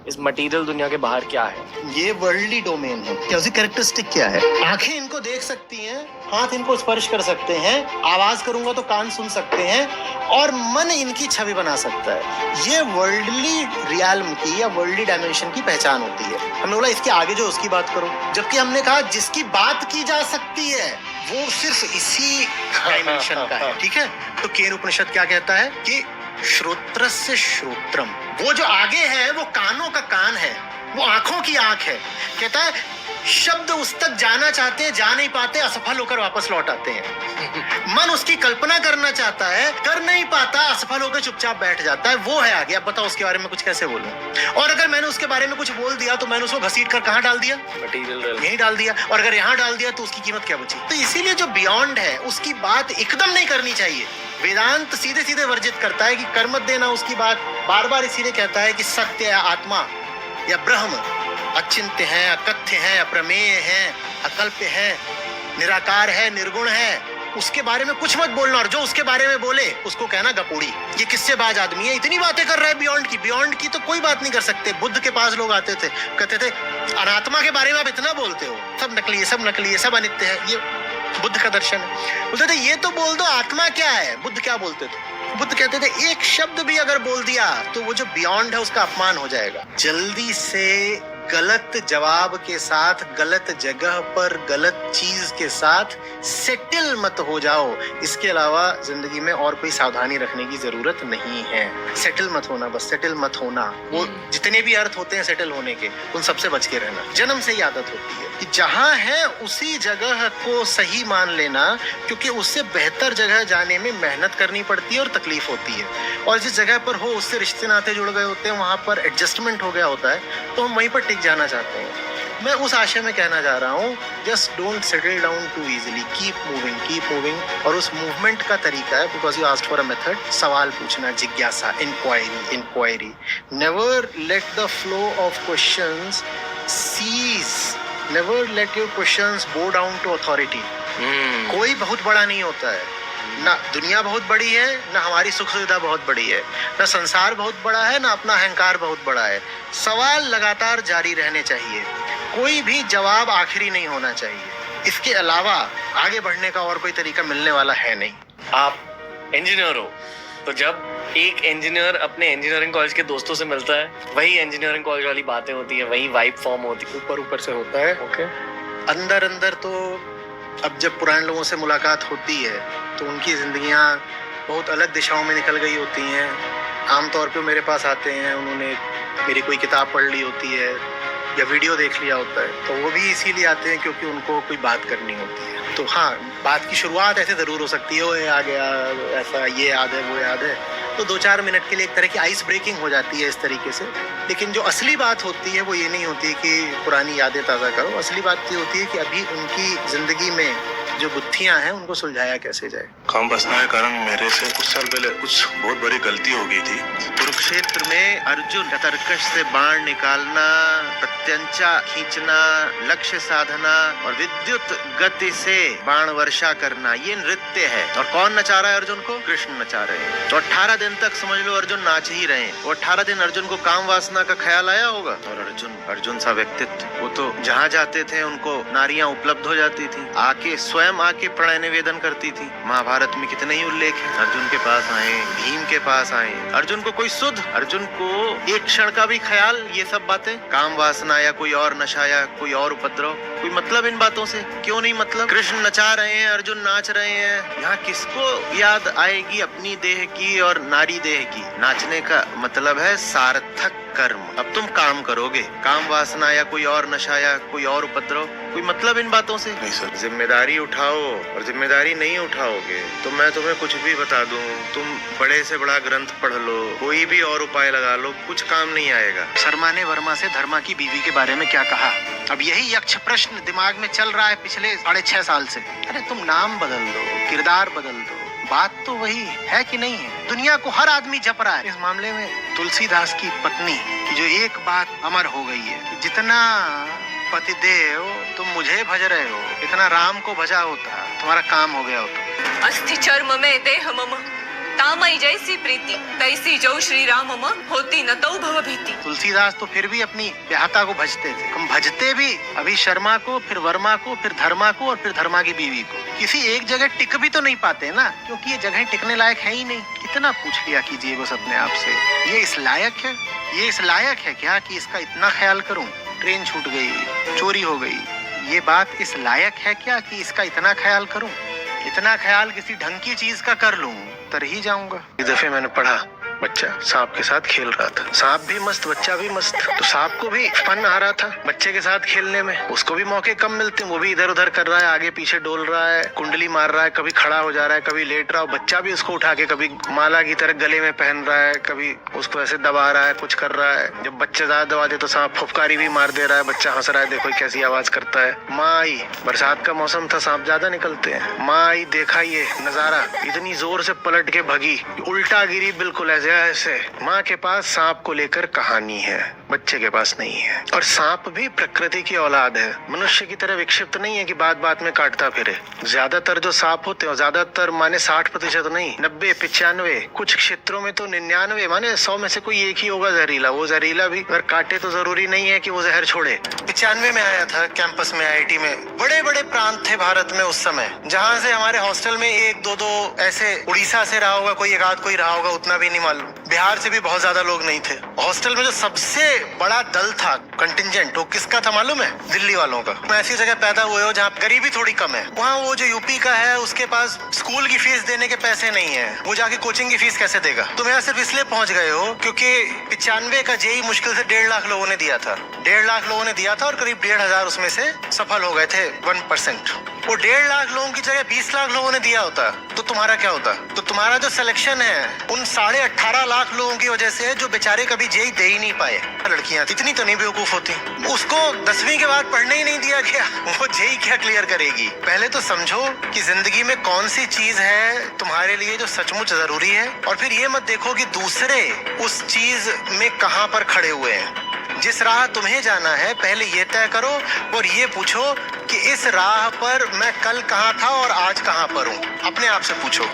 इस मटेरियल दुनिया के बाहर क्या है? ये वर्ल्डली डोमेन है। क्या उसकी कैरेक्टरिस्टिक क्या है? आंखें इनको देख सकती हैं, हाथ इनको स्पर्श कर सकते हैं, आवाज करूंगा तो कान सुन सकते हैं, और मन इनकी छवि बना सकता है। ये वर्ल्डली रियल्म की या वर्ल्डली डायमेंशन की पहचान होती है। हमने बोला इसके आगे जो उसकी बात करो, जबकि हमने कहा जिसकी बात की जा सकती है वो सिर्फ इसी डायमेंशन का है। ठीक है, तो केन उपनिषद क्या कहता है कि श्रोत्रस्य श्रोत्रम, वो जो आगे है वो कानों का कान है, वो आंखों की आंख है। कहता है शब्द उस तक जाना चाहते हैं, जा नहीं पाते, असफल होकर वापस लौट आते हैं। मन उसकी कल्पना करना चाहता है, कर नहीं पाता, असफल होकर चुपचाप बैठ जाता है। वो है आगे। अब बताओ उसके बारे में कुछ कैसे बोलूं? और अगर मैंने उसके बारे में कुछ बोल दिया तो मैंने उसको घसीट कर कहाँ डाल दिया? मटेरियल यहीं डाल दिया। और अगर यहाँ डाल दिया तो उसकी कीमत क्या बची? तो इसीलिए जो बियॉन्ड है उसकी बात एकदम नहीं करनी चाहिए। वेदांत सीधे सीधे वर्जित करता है कि कर मत देना उसकी बात। बार बार इसीलिए कहता है कि सत्य या आत्मा या ब्रह्म अचिंत्य है, अकथ्य है, अप्रमेय है, अकल्प्य है, निराकार है, निर्गुण है, उसके बारे में कुछ मत बोलना। और जो उसके बारे में बोले उसको कहना गपोड़ी, ये किससे बाज आदमी है, इतनी बातें कर रहा है बियॉन्ड की। बियॉन्ड की तो कोई बात नहीं कर सकते। बुद्ध के पास लोग आते थे, कहते थे अनात्मा के बारे में आप इतना बोलते हो, सब नकली है, सब नकली है, सब अनित्य है। ये बुद्ध का दर्शन है। बोलते थे ये तो बोल दो आत्मा क्या है। बुद्ध क्या बोलते थे? बुद्ध कहते थे एक शब्द भी अगर बोल दिया तो वो जो बियॉन्ड है उसका अपमान हो जाएगा। जल्दी से गलत जवाब के साथ, गलत जगह पर, गलत चीज के साथ सेटल मत हो जाओ। इसके अलावा जिंदगी में और कोई सावधानी रखने की जरूरत नहीं है। सेटल मत होना, बस सेटल मत होना। वो जितने भी अर्थ होते हैं सेटल होने के, उन सबसे बच के रहना। जन्म से ही आदत होती है कि जहां है उसी जगह को सही मान लेना, क्योंकि उससे बेहतर जगह जाने में मेहनत करनी पड़ती है और तकलीफ होती है। और जिस जगह पर हो उससे रिश्ते नाते जुड़ गए होते हैं, वहां पर एडजस्टमेंट हो गया होता है, तो हम वहीं पर टिक जाना चाहते हैं। मैं उस आशय में कहना चाह रहा हूँ, just don't settle down too easily, keep moving, keep moving. और उस मूवमेंट का तरीका है, because you asked for a method, सवाल पूछना, जिज्ञासा, inquiry. Never let the flow of questions cease, never let your questions go down to authority. कोई बहुत बड़ा नहीं होता है, ना दुनिया बहुत बड़ी है, ना हमारी सुख सुविधा बहुत बड़ी है, ना संसार बहुत बड़ा है, ना अपना अहंकार बहुत बड़ा है। सवाल लगातार जारी रहने चाहिए, कोई भी जवाब आखिरी नहीं होना चाहिए। इसके अलावा आगे बढ़ने का और कोई तरीका मिलने वाला है नहीं। आप इंजीनियर हो, तो जब एक इंजीनियर अपने इंजीनियरिंग कॉलेज के दोस्तों से मिलता है, वही इंजीनियरिंग कॉलेज वाली बातें होती है, वही वाइब फॉर्म होती है, ऊपर ऊपर से होता है। ओके। अंदर अंदर तो अब जब पुराने लोगों से मुलाकात होती है तो उनकी जिंदगियां बहुत अलग दिशाओं में निकल गई होती हैं। आमतौर पे मेरे पास आते हैं, उन्होंने मेरी कोई किताब पढ़ ली होती है या वीडियो देख लिया होता है, तो वो भी इसीलिए आते हैं क्योंकि उनको कोई बात करनी होती है। तो हाँ, बात की शुरुआत ऐसे ज़रूर हो सकती है, वो आ गया, ऐसा ये याद है, वो याद है, तो 2-4 मिनट के लिए एक तरह की आइस ब्रेकिंग हो जाती है इस तरीके से। लेकिन जो असली बात होती है वो ये नहीं होती कि पुरानी यादें ताज़ा करो। असली बात ये होती है कि अभी उनकी ज़िंदगी में जो गुत्थियां हैं उनको सुलझाया कैसे जाए। काम बसना के कारण मेरे से कुछ साल पहले कुछ बहुत बड़ी गलती हो गई थी। कुरुक्षेत्र में अर्जुन तरकश से बाण निकालना, प्रत्यंचा खींचना, लक्ष्य साधना और विद्युत गति से बाण वर्षा करना, ये नृत्य है। और कौन नचा रहा है अर्जुन को? कृष्ण नचा रहे हैं। तो 18 दिन तक समझ लो अर्जुन नाच ही रहे हैं। वो 18 दिन अर्जुन को काम वासना का ख्याल आया होगा। और अर्जुन सा व्यक्तित्व, वो तो जहाँ जाते थे उनको नारियां उपलब्ध हो जाती थी, आके स्वयं आके प्रणय निवेदन करती थी। महाभारत में कितने ही उल्लेख है। अर्जुन के पास आए, भीम के पास आए, अर्जुन को कोई सुध, अर्जुन को एक क्षण का भी ख्याल, ये सब बातें, काम वासना या कोई और नशा या कोई और उपद्रव, कोई मतलब इन बातों से? क्यों नहीं मतलब? कृष्ण नचा रहे हैं, अर्जुन नाच रहे हैं, यहाँ किसको याद आएगी अपनी देह की और नारी देह की? नाचने का मतलब है सार्थक कर्म। अब तुम काम करोगे, काम वासना या कोई और नशा या कोई और उपद्रव, कोई मतलब इन बातों से? नहीं सर। जिम्मेदारी उठाओ, और जिम्मेदारी नहीं उठाओगे तो मैं तुम्हें कुछ भी बता दूं, तुम बड़े से बड़ा ग्रंथ पढ़ लो, कोई भी और उपाय लगा लो, कुछ काम नहीं आएगा। शर्मा ने वर्मा से धर्मा की बीवी के बारे में क्या कहा? अब यही यक्ष प्रश्न दिमाग में चल रहा है पिछले 6.5 साल से। अरे तुम नाम बदल दो, किरदार बदल दो, बात तो वही है कि नहीं है? दुनिया को हर आदमी जप रहा है। इस मामले में तुलसीदास की पत्नी की जो एक बात अमर हो गई है कि जितना पतिदेव तुम मुझे भज रहे हो, इतना राम को भजा होता, तुम्हारा काम हो गया होता। अस्थि चर्म में देह मम, तामई जैसी प्रीति तैसी जो श्री राम म होती न तौ भव भीति। तुलसीदास तो फिर भी अपनी ब्याहता को भजते थे। हम भजते भी अभी शर्मा को, फिर वर्मा को, फिर धर्मा को और फिर धर्मा की बीवी को। किसी एक जगह टिक भी तो नहीं पाते ना, क्योंकि ये जगह टिकने लायक है ही नहीं। कितना पूछ लिया कीजिए बस अपने आप से, ये इस लायक है? ये इस लायक है क्या कि इसका इतना ख्याल करूं? ट्रेन छूट गई, चोरी हो गई, ये बात इस लायक है क्या कि इसका इतना ख्याल करूं? इतना ख्याल किसी ढंग की चीज का कर लूं तर ही जाऊंगा। इस दफे मैंने पढ़ा, बच्चा सांप के साथ खेल रहा था। सांप भी मस्त, बच्चा भी मस्त। तो सांप को भी फन आ रहा था बच्चे के साथ खेलने में। उसको भी मौके कम मिलते, वो भी इधर उधर कर रहा है, आगे पीछे डोल रहा है, कुंडली मार रहा है, कभी खड़ा हो जा रहा है, कभी लेट रहा है। बच्चा भी उसको उठा के कभी माला की तरह गले में पहन रहा है, कभी उसको ऐसे दबा रहा है, कुछ कर रहा है। जब बच्चे ज्यादा दबाते तो सांप फुफकारी भी मार दे रहा है। बच्चा हंस रहा है, देखो कैसी आवाज करता है। माँ आई, बरसात का मौसम था, सांप ज्यादा निकलते हैं। माँ आई, देखा ये नजारा, इतनी जोर से पलट के भगी, उल्टा गिरी बिल्कुल ऐसे ऐसे। माँ के पास सांप को लेकर कहानी है, बच्चे के पास नहीं है। और सांप भी प्रकृति की औलाद है, मनुष्य की तरह विक्षिप्त नहीं है कि बात बात में काटता फिरे। ज्यादातर जो सांप होते हैं, ज्यादातर माने 60% नहीं, 90, 95, कुछ क्षेत्रों में तो 99 माने 100 में से कोई एक ही होगा जहरीला। वो जहरीला भी अगर काटे तो जरूरी नहीं है कि वो जहर छोड़े। 95 में आया था कैंपस में, IIT में। बड़े बड़े प्रांत थे भारत में उस समय, जहाँ से हमारे हॉस्टल में 1-2 ऐसे उड़ीसा से रहा होगा कोई, एक आध कोई रहा होगा, उतना भी नहीं मालूम। बिहार से भी बहुत ज्यादा लोग नहीं थे। हॉस्टल में जो सबसे बड़ा दल था, कंटिंजेंट, वो किसका था मालूम है? दिल्ली वालों का। तुम ऐसी जगह पैदा हुए हो जहाँ गरीबी थोड़ी कम है। वहाँ वो जो यूपी का है, उसके पास स्कूल की फीस देने के पैसे नहीं है, वो जाके कोचिंग की फीस कैसे देगा? तुम यहाँ सिर्फ इसलिए पहुंच गए हो क्योंकि 95 का जेई मुश्किल से 1.5 लाख लोगों ने दिया था। 1.5 लाख लोगों ने दिया था और करीब 1,500 उसमें से सफल हो गए थे, 1%। वो 1.5 लाख लोगों की जगह 20 लाख लोगों ने दिया होता तो तुम्हारा क्या होता? तो तुम्हारा जो सिलेक्शन है उन 18.5 लाख लोगों की वजह से, जो बेचारे कभी जेई दे ही नहीं पाए। लड़कियां इतनी तो नहीं बेवकूफ होती, उसको 10वीं के बाद पढ़ने ही नहीं दिया गया, वो जेई क्या क्लियर करेगी? पहले तो समझो कि जिंदगी में कौन सी चीज है तुम्हारे लिए जो सचमुच जरूरी है, और फिर ये मत देखो कि दूसरे उस चीज में कहां पर खड़े हुए हैं। जिस राह तुम्हें जाना है पहले ये तय करो और ये पूछो कि इस राह पर मैं कल कहाँ था और आज कहाँ पर हूँ। अपने आप से पूछो।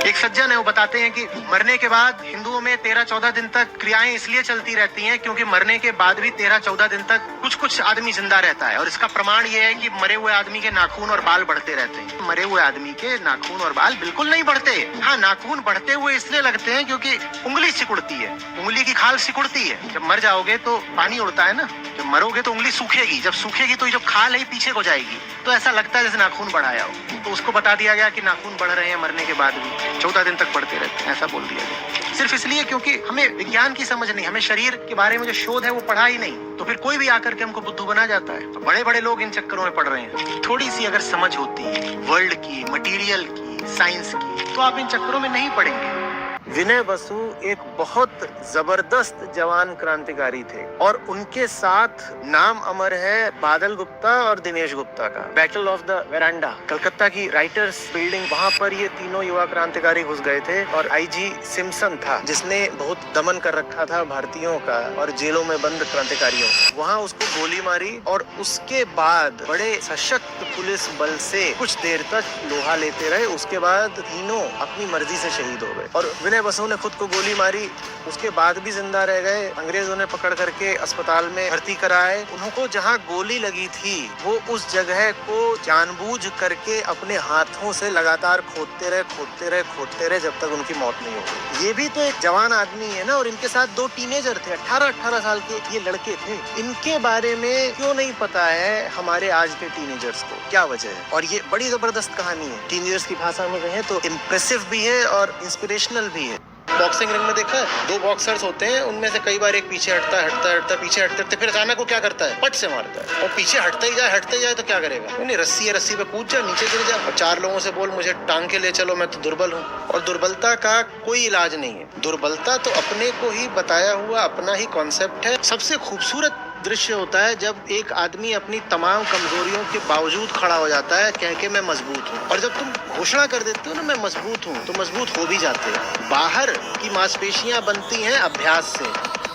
एक सज्जन है, वो बताते हैं कि मरने के बाद हिंदुओं में 13-14 दिन तक क्रियाएं इसलिए चलती रहती हैं क्योंकि मरने के बाद भी 13-14 दिन तक कुछ आदमी जिंदा रहता है। और इसका प्रमाण ये है कि मरे हुए आदमी के नाखून और बाल बढ़ते रहते हैं। मरे हुए आदमी के नाखून और बाल बिल्कुल नहीं बढ़ते। हाँ, नाखून बढ़ते हुए इसलिए लगते हैं क्योंकि उंगली सिकुड़ती है, उंगली की खाल सिकुड़ती है। जब मर जाओगे तो पानी उड़ता है ना, जब मरोगे तो उंगली सूखेगी, जब सूखेगी तो ये जो खाल है पीछे को जाएगी, तो ऐसा लगता है जैसे नाखून बढ़ाया हो। तो उसको बता दिया गया कि नाखून बढ़ रहे हैं मरने के बाद भी, 14 दिन तक बढ़ते रहते हैं, ऐसा बोल दिया गया। सिर्फ इसलिए क्योंकि हमें विज्ञान की समझ नहीं, हमें शरीर के बारे में जो शोध है वो पढ़ा ही नहीं। तो फिर कोई भी आकर के हमको बुद्धू बना जाता है। तो बड़े बड़े लोग इन चक्करों में पड़ रहे हैं। थोड़ी सी अगर समझ होती वर्ल्ड की, मटेरियल की, साइंस की, तो आप इन चक्करों में नहीं पड़ेंगे। विनय बसु एक बहुत जबरदस्त जवान क्रांतिकारी थे और उनके साथ नाम अमर है बादल गुप्ता और दिनेश गुप्ता का। Battle of the veranda, Calcutta की राइटर्स बिल्डिंग, वहां पर ये तीनों युवा क्रांतिकारी घुस गए थे। और IG सिम्पसन था जिसने बहुत दमन कर रखा था भारतीयों का और जेलों में बंद क्रांतिकारियों, वहां उसको गोली मारी। और उसके बाद बड़े सशक्त पुलिस बल से कुछ देर तक लोहा लेते रहे। उसके बाद तीनों अपनी मर्जी से शहीद हो गए। और विनय बसु ने खुद को गोली मारी, उसके बाद भी जिंदा रह गए। अंग्रेजों ने पकड़ करके अस्पताल में भर्ती कराए। उनको जहां गोली लगी थी वो उस जगह को जानबूझ करके अपने हाथों से लगातार खोदते रहे जब तक उनकी मौत नहीं हो गई। ये भी तो एक जवान आदमी है ना। और इनके साथ 2 टीनेजर थे, 18-18 साल के ये लड़के थे। इनके बारे में क्यों नहीं पता है हमारे आज के टीनेजर्स को? क्या वजह है? और ये बड़ी जबरदस्त कहानी है। टीनेजर्स की भाषा में कहें तो इम्प्रेसिव भी है और इंस्पिरेशनल भी है। बॉक्सिंग रिंग में देखा है, 2 बॉक्सर्स होते हैं, उनमें से कई बार एक पीछे हटता पीछे हटते फिर अचानक वो क्या करता है, पट से मारता है। और पीछे हटते ही जाए तो क्या करेगा? नहीं, रस्सी है, रस्सी पे कूद जा, नीचे गिर जा और 4 लोगों से बोल मुझे टांग के ले चलो, मैं तो दुर्बल हूँ। और दुर्बलता का कोई इलाज नहीं है। दुर्बलता तो अपने को ही बताया हुआ अपना ही कॉन्सेप्ट है। सबसे खूबसूरत दृश्य होता है जब एक आदमी अपनी तमाम कमजोरियों के बावजूद खड़ा हो जाता है कह के मैं मजबूत हूँ। और जब तुम घोषणा कर देते हो ना मैं मजबूत हूँ, तो मजबूत हो भी जाते हैं। बाहर की मांसपेशियां बनती हैं अभ्यास से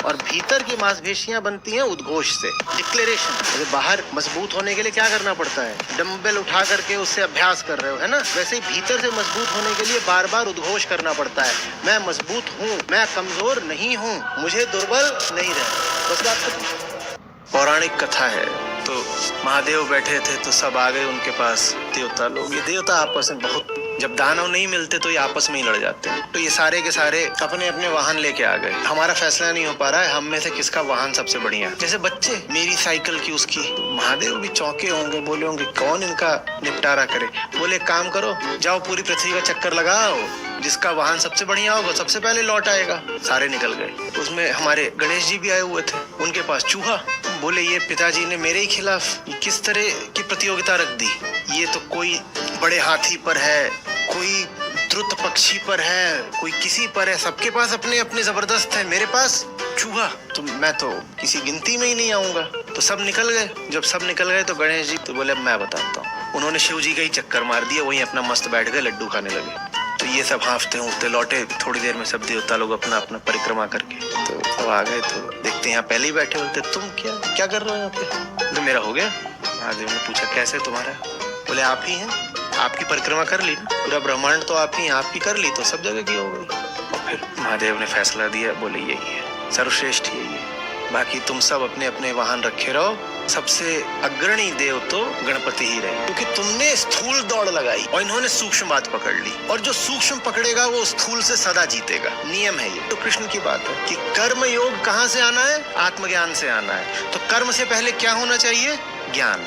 और भीतर की मांसपेशियां बनती हैं उद्घोष से, डिक्लेरेशन। बाहर मजबूत होने के लिए क्या करना पड़ता है? डंबल उठा करके उससे अभ्यास कर रहे हो, है ना? वैसे ही भीतर से मजबूत होने के लिए बार बार उद्घोष करना पड़ता है, मैं मजबूत हूँ, मैं कमजोर नहीं हूँ, मुझे दुर्बल नहीं रहना। बस बात खत्म। पौराणिक कथा है, तो महादेव बैठे थे तो सब आ गए उनके पास, देवता लोग। ये देवता आपस में बहुत, जब दानव नहीं मिलते तो ये आपस में ही लड़ जाते हैं। तो ये सारे के सारे अपने अपने वाहन लेके आ गए। हमारा फैसला नहीं हो पा रहा है हम में से किसका वाहन सबसे बढ़िया। जैसे बच्चे, मेरी साइकिल की उसकी। तो महादेव भी चौंके होंगे, बोले होंगे कौन इनका निपटारा करे। बोले काम करो, जाओ पूरी पृथ्वी का चक्कर लगाओ, जिसका वाहन सबसे बढ़िया होगा सबसे पहले लौट आएगा। सारे निकल गए। उसमें हमारे गणेश जी भी आए हुए थे, उनके पास चूहा। बोले ये पिताजी ने मेरे ही खिलाफ किस तरह की प्रतियोगिता रख दी। ये तो कोई बड़े हाथी पर है, कोई द्रुत पक्षी पर है, कोई किसी पर है, सबके पास अपने अपने जबरदस्त है, मेरे पास चूहा, तो मैं तो किसी गिनती में ही नहीं आऊंगा। तो सब निकल गए। जब सब निकल गए तो गणेश जी तो बोले अब मैं बताता हूँ। उन्होंने शिव जी का ही चक्कर मार दिया, वहीं अपना मस्त बैठ गए, लड्डू खाने लगे। तो ये सब हांफते हूँफते लौटे। थोड़ी देर में सब देवता लोग अपना अपना परिक्रमा करके तो सब आ गए। तो देखते यहाँ पहले ही बैठे बोलते तुम क्या कर रहे हो यहाँ पे? तो मेरा हो गया। महादेव ने पूछा कैसे तुम्हारा? बोले आप ही हैं, आपकी परिक्रमा कर ली, पूरा ब्रह्मांड तो आप ही, आपकी कर ली तो सब जगह की हो गई। और फिर महादेव ने फैसला दिया, बोले यही है, सर्वश्रेष्ठ यही है, बाकी तुम सब अपने अपने वाहन रखे रहो। सबसे अग्रणी देव तो गणपति ही रहे, क्योंकि तुमने स्थूल दौड़ लगाई और इन्होंने सूक्ष्म बात पकड़ ली, और जो सूक्ष्म पकड़ेगा वो स्थूल से सदा जीतेगा। नियम है ये। तो कृष्ण की बात है कि कर्म योग कहाँ से आना है? आत्मज्ञान से आना है। तो कर्म से पहले क्या होना चाहिए? ज्ञान।